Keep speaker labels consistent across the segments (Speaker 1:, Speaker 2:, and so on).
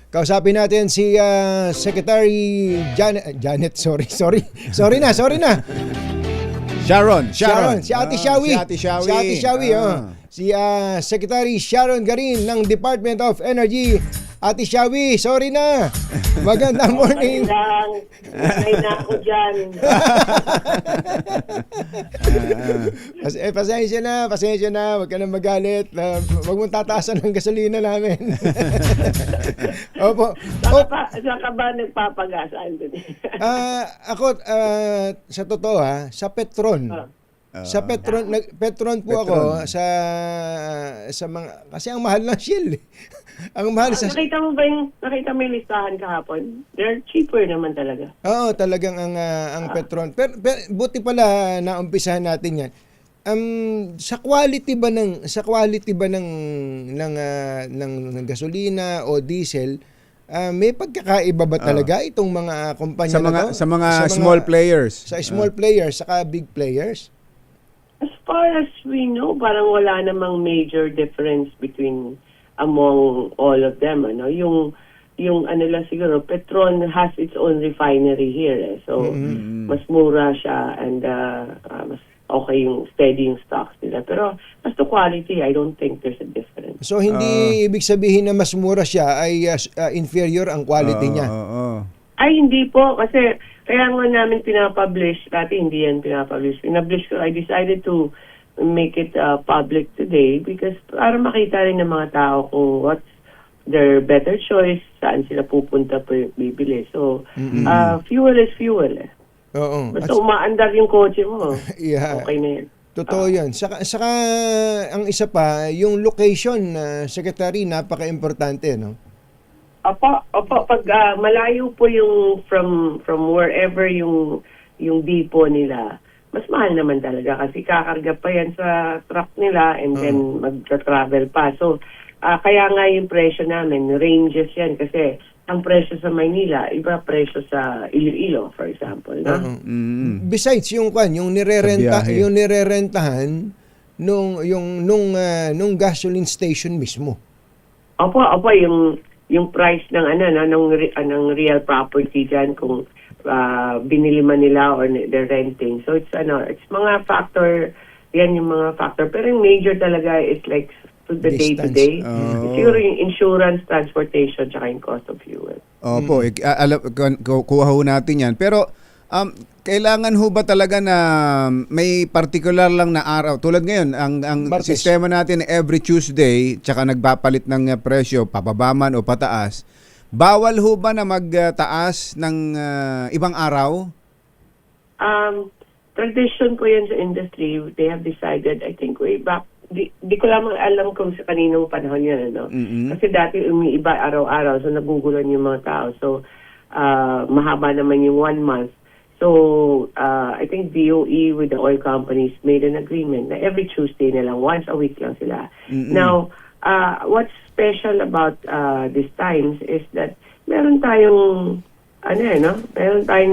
Speaker 1: Kausapin natin si Secretary Janet, sorry na.
Speaker 2: Sharon.
Speaker 1: Si Ate Shawi. Si Secretary Sharon Garin ng Department of Energy. Ate Shawi, sorry na. Magandang morning.
Speaker 3: Ay na ako dyan.
Speaker 1: Pasensya na. Huwag ka na magalit. Huwag mong tataasan ng gasolina namin. Opo.
Speaker 3: Saka ba nagpapagas, Anthony?
Speaker 1: Ako, sa totoo sa Petron. Sa Petron po ako sa mga, kasi ang mahal ng Shell. Ang mahal sa...
Speaker 3: Nakita mo yung listahan kahapon? They're cheaper naman talaga.
Speaker 1: Oo, talagang ang Petron. Pero buti pala naumpisahan natin 'yan. Sa quality ba ng gasolina o diesel, may pagkakaiba ba talaga itong mga kumpanya na to?
Speaker 2: Sa mga small players.
Speaker 1: Sa small players saka big players?
Speaker 3: As far as we know, parang wala namang major difference among all of them. Yung ano lang siguro, Petron has its own refinery here. So, mas mura siya and mas okay yung steady yung stocks nila. Pero as to quality, I don't think there's a difference.
Speaker 1: So, hindi ibig sabihin na mas mura siya ay inferior ang quality niya?
Speaker 3: Ay, hindi po. Kasi kaya nga namin pinapublish. Dati hindi yan pinapublish. I decided to make it public today because para makita rin ng mga tao kung what's their better choice, saan sila pupunta bibili. So, fuel is fuel.
Speaker 1: Oo.
Speaker 3: Basta umaandar yung kotse mo.
Speaker 1: Yeah.
Speaker 3: Okay na yan.
Speaker 1: Totoo yan. Saka ang isa pa, yung location, Secretary, napaka-importante, no?
Speaker 3: Opo, pag malayo po yung from wherever yung depot nila, mas mahal naman talaga kasi kakarga pa yan sa truck nila and then mag-travel pa. So, kaya nga yung presyo namin, ranges yan kasi ang presyo sa Maynila, iba presyo sa Iloilo, for example. No?
Speaker 1: Besides, yung nirerentahan nung gasoline station mismo.
Speaker 3: Opo, yung price ng real property dyan kung binili man nila or they're renting. So it's mga factor, yan yung mga factor. Pero yung major talaga is like to the day-to-day. Siguro yung insurance, transportation, tsaka yung cost of fuel.
Speaker 2: Opo, kuha ho natin yan. Pero kailangan ho ba talaga na may particular lang na araw? Tulad ngayon, ang sistema natin every Tuesday, tsaka nagpapalit ng presyo, pababaman o pataas. Bawal ho ba na magtaas ng ibang araw?
Speaker 3: Tradition po yan sa industry. They have decided, I think way back, di ko lamang alam kung sa kaninong panahon yan. Kasi dati umiiba araw-araw, so nagugulan yung mga tao. So, mahaba naman yung 1 month. So, I think DOE with the oil companies made an agreement na every Tuesday na lang, once a week lang sila. Now, what's special about these times is that meron tayong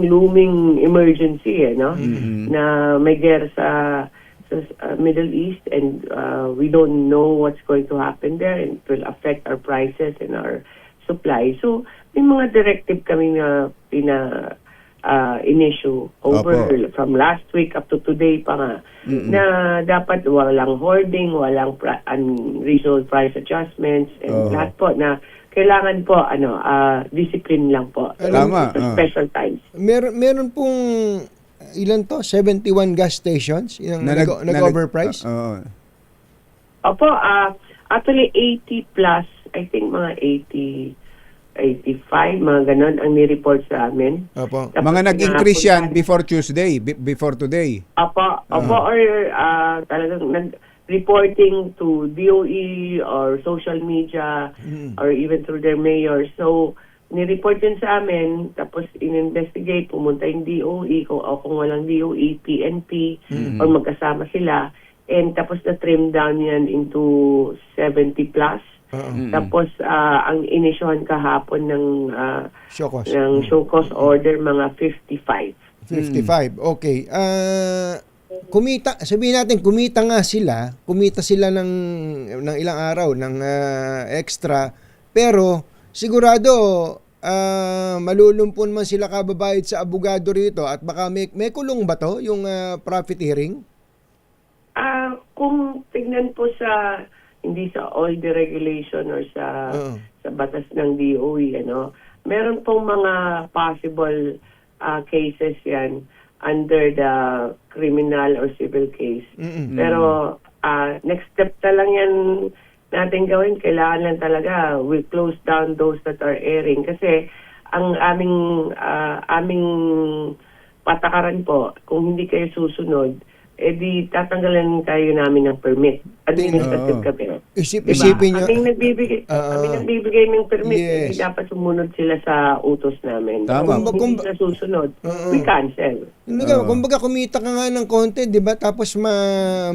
Speaker 3: looming emergency na may gera sa Middle East and we don't know what's going to happen there and it will affect our prices and our supply. So, may mga directive kami na in-issue over from last week up to today pa nga na dapat walang hoarding, walang unreasonable price adjustments and lahat po na kailangan po discipline lang po.
Speaker 2: Tama.
Speaker 3: Special times.
Speaker 1: Meron pong ilan to? 71 gas stations yung nag-overprice?
Speaker 3: Opo, actually 80 plus, I think mga 85, mga ganon ang ni-report sa amin.
Speaker 1: Opo.
Speaker 2: Mga nag-increase yan before Tuesday, before today.
Speaker 3: Opo, or talagang reporting to DOE or social media or even through their mayor. So, ni-report yun sa amin, tapos in-investigate, pumunta yung DOE, kung walang DOE, PNP, or magkasama sila. And tapos na-trim down yan into 70 plus. Tapos, ang inisyohan kahapon ng show cause order, mga 55.
Speaker 1: 55, okay. Sabihin natin, kumita sila ng ilang araw, ng extra, pero sigurado malulumpon man sila kababayad sa abogado rito at baka may kulong ba to yung profiteering?
Speaker 3: Kung tignan po sa hindi sa all the regulation or sa batas ng DOE, meron pong mga possible cases yan under the criminal or civil case. Pero next step na lang yan natin gawin. Kailangan lang talaga we close down those that are airing. Kasi ang aming patakaran po, kung hindi kayo susunod, di tatanggalan kayo namin ng permit. Administrative kami.
Speaker 1: Isipin nyo.
Speaker 3: Kaming nagbibigay ng permit,
Speaker 1: Yes.
Speaker 3: dapat sumunod sila sa utos namin.
Speaker 2: Tama.
Speaker 3: Kung hindi sila susunod, we cancel.
Speaker 1: Kumbaga kumita ka nga ng konti, 'di ba? Tapos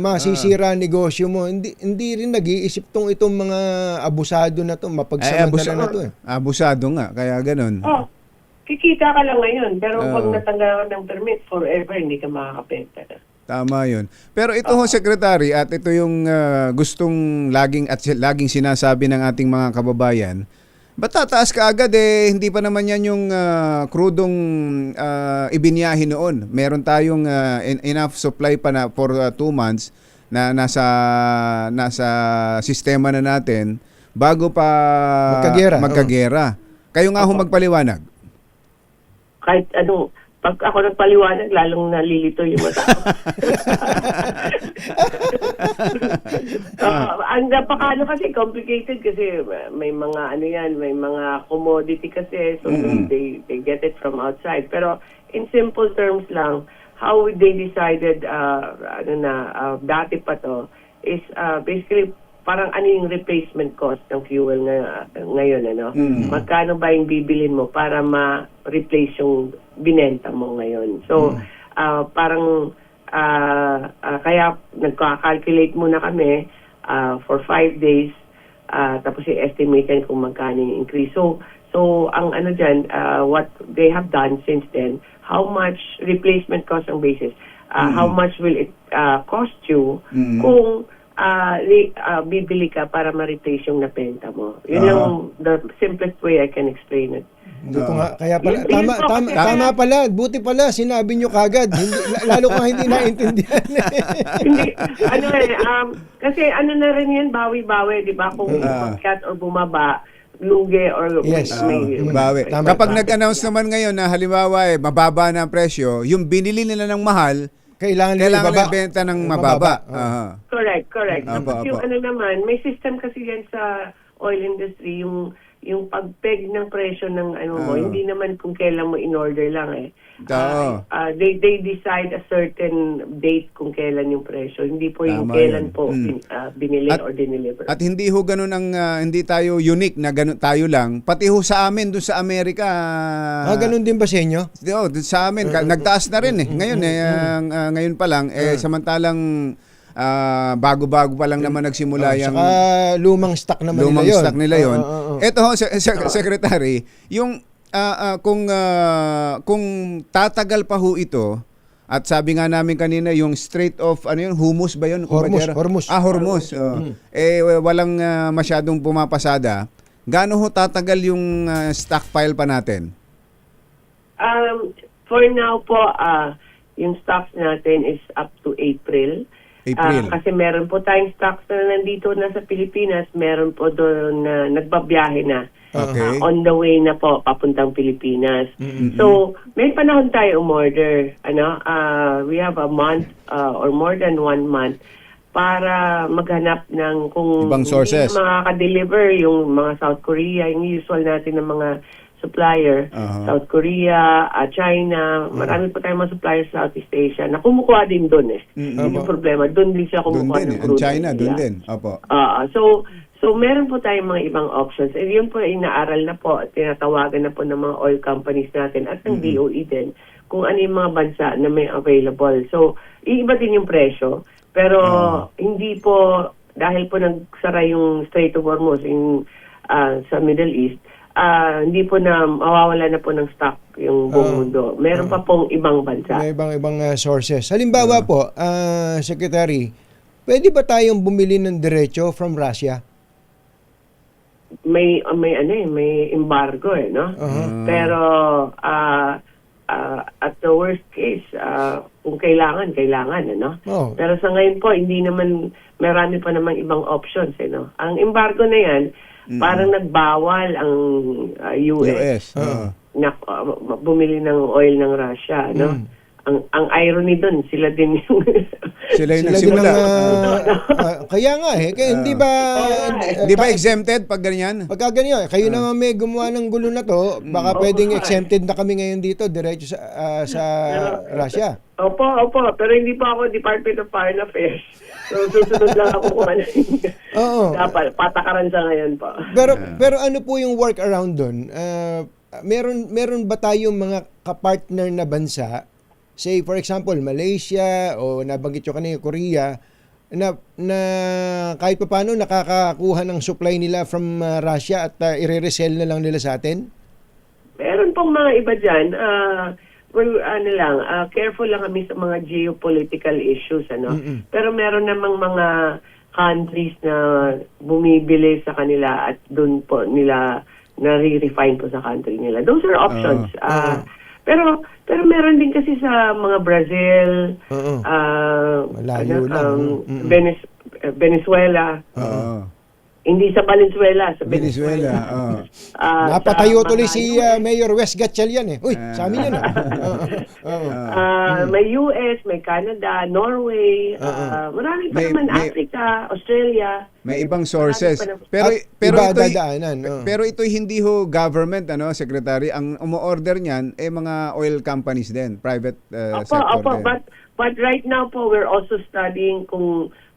Speaker 1: masisira ang negosyo mo. Hindi rin nag-iisip itong mga abusado na to, mapagsamantala na to eh.
Speaker 2: Abusado nga, kaya ganun.
Speaker 3: Kikita ka lang ngayon, pero pag natanggalan ng permit, forever hindi ka makakapenta na.
Speaker 2: Tama yun. Pero ito ho, Secretary, at ito yung gustong laging sinasabi ng ating mga kababayan, ba't tataas ka agad hindi pa naman yan yung krudong ibinyahe noon. Meron tayong enough supply pa na for 2 months na nasa sistema na natin bago pa magkagera. Kayo nga ho magpaliwanag.
Speaker 3: Kahit pag ako nagpaliwanag, lalong nalilito yung mata ko. Ang napakano kasi, complicated kasi may mga may mga commodity kasi, so they get it from outside. Pero in simple terms lang, how they decided, dati pa to, is basically parang ano yung replacement cost ng fuel ngayon, Magkano ba yung bibilin mo para ma-replace yung binenta mo ngayon? So, parang kaya nagka-calculate muna kami for 5 days, tapos i-estimate kung magkano yung increase. So ang dyan, what they have done since then, how much replacement cost ang basis, how much will it cost you kung bibili ka para ma-replace yung napenta mo. Yun lang the simplest way I can explain it.
Speaker 1: Kaya pala, tama pala, buti pala, sinabi nyo kagad, lalo ko hindi naintindihan.
Speaker 3: Hindi, kasi na rin yan, bawi-bawi, di ba? Kung pagkat or bumaba, lugi or
Speaker 2: bawi. Kapag nag-announce naman ngayon na halimbawa mababa na ang presyo, yung binili nila ng mahal, kailangan ibenta ng mababa.
Speaker 3: Correct. Tapos yung naman, may system kasi yan sa oil industry, yung pag-peg ng presyo ng mo, hindi naman kung kailan mo in-order lang they decide a certain date kung kailan yung presyo, hindi po yung kailan po binili or dineliver.
Speaker 2: At hindi ho ganun hindi tayo unique na ganun tayo lang, pati ho sa amin doon sa Amerika.
Speaker 1: Ganun din ba sa inyo?
Speaker 2: Doon sa amin, nagtaas na rin ngayon ngayon pa lang samantalang bago-bago pa lang naman nagsimula yung
Speaker 1: lumang stock nila yun.
Speaker 2: Ito ho, Secretary, yung kung tatagal pa ho ito, at sabi nga namin kanina yung Strait of Hormuz ba yun?
Speaker 1: Hormuz.
Speaker 2: Hormuz. Walang masyadong pumapasada. Gaano ho tatagal yung stockpile pa natin?
Speaker 3: For now po, yung stocks natin is up to April. Kasi meron po tayong stocks na nandito na sa Pilipinas, meron po doon na nagbabiyahe na.
Speaker 2: Okay.
Speaker 3: On the way na po papuntang Pilipinas. So, may panahon tayo umorder. We have a month or more than 1 month para maghanap ng kung
Speaker 2: ibang sources.
Speaker 3: Hindi makaka-deliver yung mga South Korea, yung usual natin ng mga supplier, South Korea, China, marami po tayong mga suppliers sa Southeast Asia na kumukuha din doon Yung problema, doon din siya kumukuha ng crude.
Speaker 2: China, doon din. Opo.
Speaker 3: So meron po tayong mga ibang options. And yun po inaaral na po at tinatawagan na po ng mga oil companies natin at ng DOE din kung ano yung mga bansa na may available. So, iiba din yung presyo. Pero hindi po, dahil po nagsara yung Strait of Hormuz sa Middle East, hindi po na mawawala na po ng stock yung buong mundo. Meron pa pong ibang bansa.
Speaker 1: May ibang sources. Halimbawa po, Secretary, pwede ba tayong bumili ng diretso from Russia?
Speaker 3: may embargo no. Pero at the worst case, kung kailangan ano.
Speaker 1: Oh.
Speaker 3: Pero sa ngayon po, hindi naman, marami pa namang ibang options, no. Ang embargo na yan, parang nagbawal ang US, na bumili ng oil ng Russia, no. Ang irony doon, sila din yung
Speaker 2: Sila yung
Speaker 1: Sila din
Speaker 2: nagsimula.
Speaker 1: kaya nga kaya hindi ba
Speaker 2: Di ba exempted pag ganyan?
Speaker 1: pagka ganyan, kayo naman may gumawa ng gulo na to, baka pwedeng exempted na kami ngayon dito diretso sa Russia.
Speaker 3: Opo, pero hindi pa ako Department of Foreign Affairs. So, susunod lang ako kung ano yung
Speaker 1: Oo.
Speaker 3: dapat patakaran sa ngayon po.
Speaker 1: Pero ano po yung workaround doon? Meron ba tayong mga kapartner na bansa, say for example Malaysia o nabanggit ko kanina Korea, na kahit pa paano nakakakuha ng supply nila from Russia at i-resell na lang nila sa atin?
Speaker 3: Meron pong mga iba dyan. Careful lang kami sa mga geopolitical issues, ano. Pero meron namang mga countries na bumibili sa kanila at doon po nila nare-refine po sa country nila. Those are options. Pero meron din kasi sa mga Brazil,
Speaker 1: Malayo lang.
Speaker 3: Venezuela. Hindi sa Valenzuela, sa
Speaker 2: Venezuela.
Speaker 1: Napatayo tuloy si Mayor Wes Gatchalian Uy, sa amin yan
Speaker 3: may US, may Canada, Norway, marami pa naman, Africa, Australia.
Speaker 2: May ibang sources.
Speaker 1: At
Speaker 2: Pero
Speaker 1: iba
Speaker 2: ito'y
Speaker 1: dadaanan,
Speaker 2: pero ito hindi ho government secretary, ang umo-order niyan mga oil companies din, private sector din.
Speaker 3: But right now po we're also studying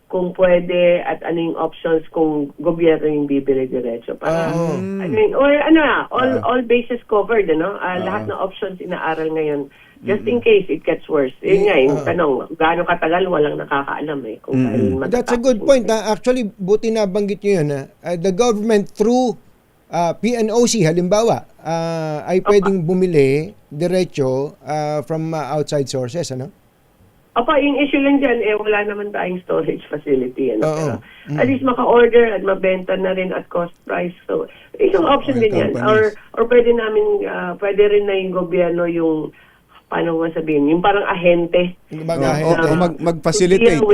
Speaker 3: kung pwede at ano yung options kung gobyerno yung bibili diretso. Para, all bases covered, ano? Lahat ng options inaaral ngayon. Just in case it gets worse. Yun nga, yung tanong, gaano katagal, walang nakakaalam kung kailan matatapos.
Speaker 1: That's a good point. Actually, buti na banggit nyo yun. The government through PNOC, halimbawa, ay pwedeng bumili diretso from outside sources, ano?
Speaker 3: Yung issue lang dyan, wala naman tayong storage facility. Pero at least maka-order at mabenta na rin at cost price. So, isang option din yan. Or pwede rin na yung gobyerno yung, paano mo sabihin, yung parang ahente.
Speaker 2: Mag-facilitate.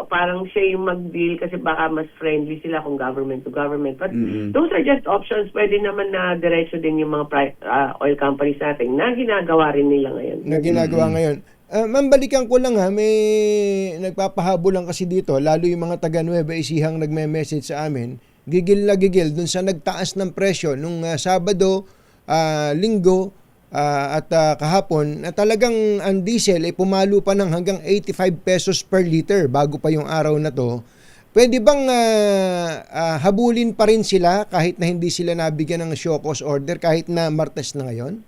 Speaker 3: Parang siya yung mag-deal kasi baka mas friendly sila kung government to government. But those are just options. Pwede naman na diretso din yung mga oil companies natin na ginagawa rin nila ngayon.
Speaker 1: Ma'am, balikan ko lang may nagpapahabol lang kasi dito, lalo yung mga taga Nueva Ecija nagme-message sa amin, gigil na gigil dun sa nagtaas ng presyo nung Sabado, Linggo, at kahapon, na talagang ang diesel ay pumalo pa ng hanggang 85 pesos per liter bago pa yung araw na to. Pwede bang habulin pa rin sila kahit na hindi sila nabigyan ng show cause order kahit na Martes na ngayon?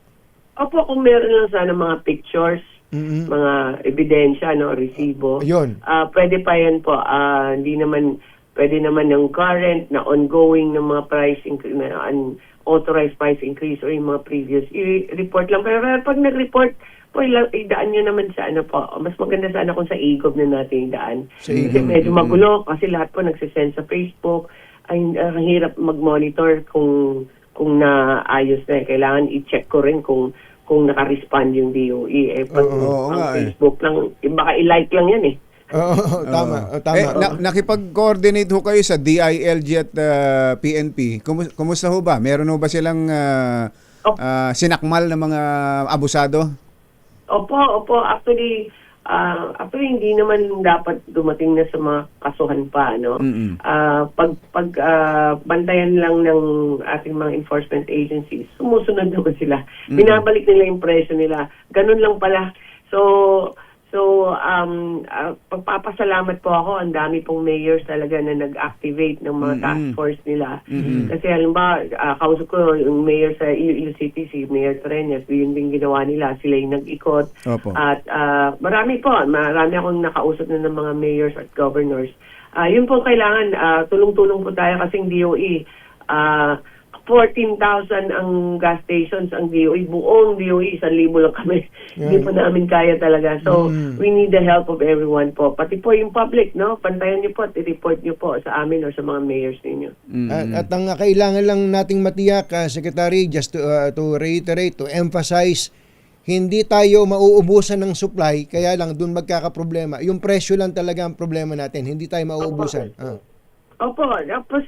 Speaker 3: Kung meron lang sana mga pictures, mga ebidensya, resibo.
Speaker 1: Yun.
Speaker 3: Pwede pa yan po. Hindi naman, pwede naman yung current na ongoing ng mga price increase, unauthorized price increase or yung mga previous, i-report lang. Pero pag nag-report, po, idaan nyo naman sa mas maganda sana kung sa EGOV na natin idaan. Kasi medyo magulo kasi lahat po nagsisend sa Facebook. Ang hirap mag-monitor kung naayos na. Kailangan i-check ko rin kung naka-respond yung DOE. Pag Facebook lang, baka i-like lang yan
Speaker 1: Tama.
Speaker 2: Nakipag-coordinate ho kayo sa DILG at PNP. Kumusta ho ba? Meron ho ba silang sinakmal ng mga abusado?
Speaker 3: Opo. Actually, hindi naman dapat dumating na sa mga kasuhan pa, bantayan lang ng ating mga enforcement agencies, sumusunod naman sila. Binabalik nila yung presyo nila. Ganun lang pala. So, pagpapasalamat po ako, ang dami pong mayors talaga na nag-activate ng mga task force nila. Kasi halimbawa, kausap ko yung mayor sa Iloilo City, si Mayor Trenes, yun din ginawa nila. Sila yung nag-ikot.
Speaker 2: Opo.
Speaker 3: At marami akong nakausap na ng mga mayors at governors. Yun po kailangan, tulong-tulong po tayo kasing DOE. 14,000 ang gas stations, ang DOE, buong DOE, 1,000 lang kami. Hindi po namin kaya talaga. So, we need the help of everyone po. Pati po yung public, no? Pantayan niyo po at i-report niyo po sa amin o sa mga mayors ninyo.
Speaker 1: At ang kailangan lang nating matiyak, Secretary, just to reiterate, to emphasize, hindi tayo mauubusan ng supply, kaya lang doon magkakaproblema. Yung presyo lang talaga ang problema natin, hindi tayo mauubusan.
Speaker 3: Opo, tapos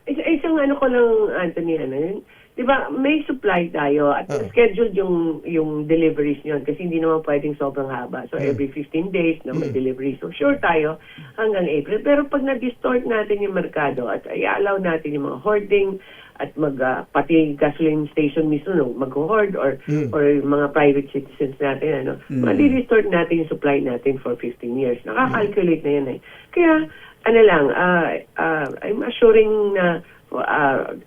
Speaker 3: isang ano ko lang, Anthony, di ba, may supply tayo at scheduled yung deliveries nyon kasi hindi naman pwedeng sobrang haba. So every 15 days na may delivery. So sure tayo hanggang April. Pero pag na-distort natin yung merkado at i-allow natin yung mga hoarding at pati gasoline station mismo mag-hoard or yung mga private citizens natin, ma-distort natin yung supply natin for 15 years. Nakaka-calculate na yan eh. Kaya, I'm assuring na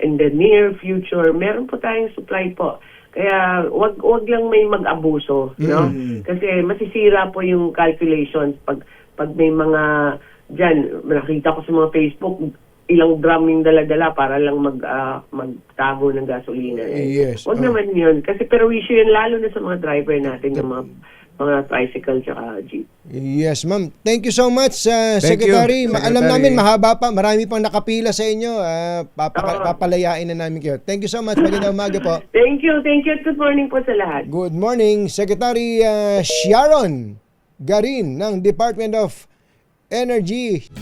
Speaker 3: in the near future, meron po tayong supply po. Kaya wag lang may mag-abuso, no? Kasi masisira po yung calculations pag may mga diyan, nakita ko sa mga Facebook, ilang drum yung dala-dala para lang magtago ng gasolina.
Speaker 1: Yes.
Speaker 3: Wag naman yun. Kasi perwisyo yun lalo na sa mga driver natin, yung mga tricycle tsaka jeep.
Speaker 1: Yes, ma'am. Thank you so much,
Speaker 2: Thank
Speaker 1: Secretary.
Speaker 2: you,
Speaker 1: Alam
Speaker 2: Secretary.
Speaker 1: namin, mahaba pa. Marami pang nakapila sa inyo. Papalayain na namin kayo. Thank you so much. Magandang umaga po.
Speaker 3: Thank you. Good morning po sa lahat.
Speaker 1: Good morning, Secretary Sharon Garin ng Department of Energy.